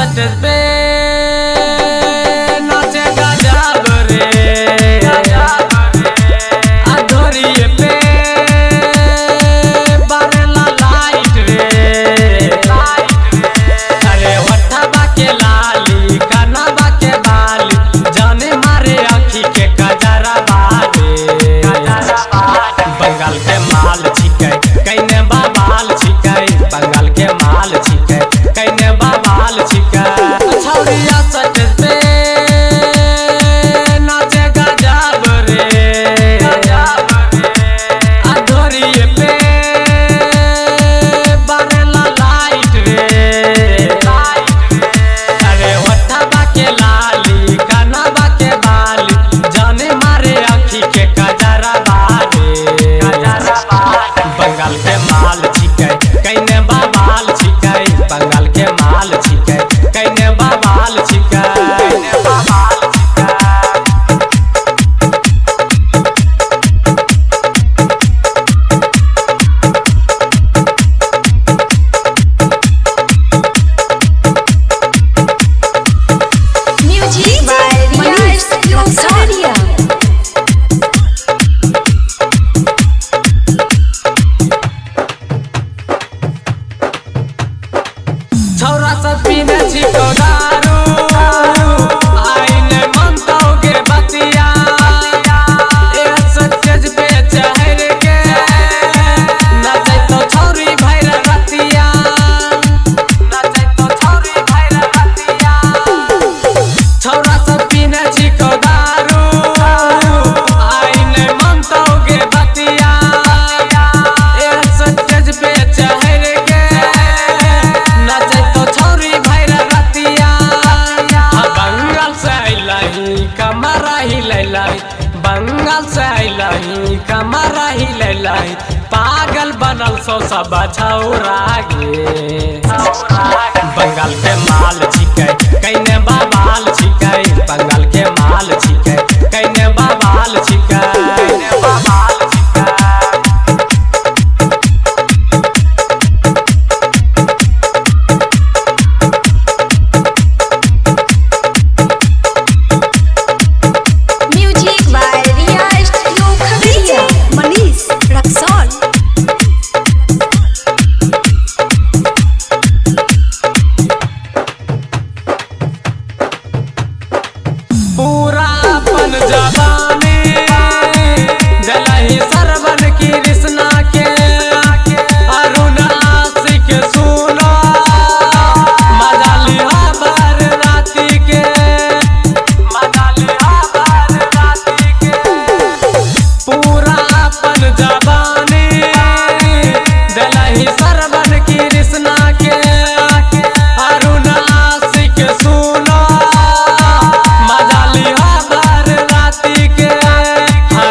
सट पे नाचे गजब रे अधोरिए पे बरला लाइट रे अरे होठबा के लाली कनबा के बाली जाने मारे आँखी के कजरा बारे बंगाल के माल छिकै कइने बाबाल छिकै बंगाल के माल छिकै कइने बाबाल छिकै छौरिया सट पे नाचे गजब रे अधोरिए पे बरला लाइट रे अरे होठबा के लाली कनबा के बाली जाने मारे आँखी के कजरा बारे बंगाल के माल छिकै कइने बाबाल छिकै बंगाल के माल छिकै कइने बाबाल छिकै Music by Manish Raksaria. छौरा सब पीने छिको दारू आइने मनतौगे बतिया एक सतेज पे चढ़ के नचैतो छौरी भैर रतिया छौरा सब पीने छिको दारू आइने मनतौगे बतिया एक सतेज पे चढ़ के नचैतो छौरी भैर रतिया बंगाल से अइलही कमरा हिलैलही बंगाल से अइलही कमरा हिलैलही पागल बनल सो सब छौरा गे बंगाल के माल छिकै कइने बाबाल छिकै बंगाल के माल छिकै कइने बाबाल छिकै Music by Riya Studio Khagadiya. Manish Raksol. पूरा अपन जवानी जलही सरवन की रिश्ना के अरुण आशिक सुनो मजा लिहा बार राती के पूरा अपन जवानी जलही सरवन की रिश्ना के अरुण आशिक सुनो मजा लिहा बार राती के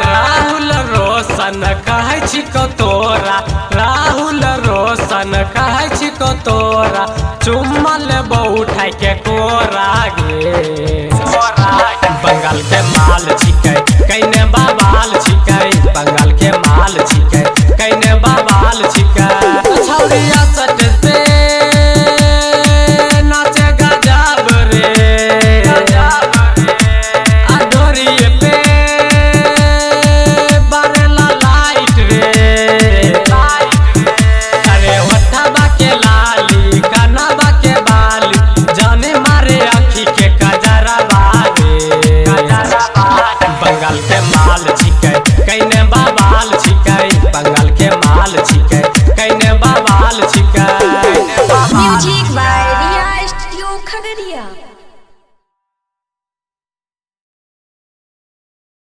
राहुल रोशन कहै छिको तोरा राहुल रोशन कहै छिको तोरा चुम्मा लेबो उठाइ के कोरा गे बंगाल के माल छिकै कइने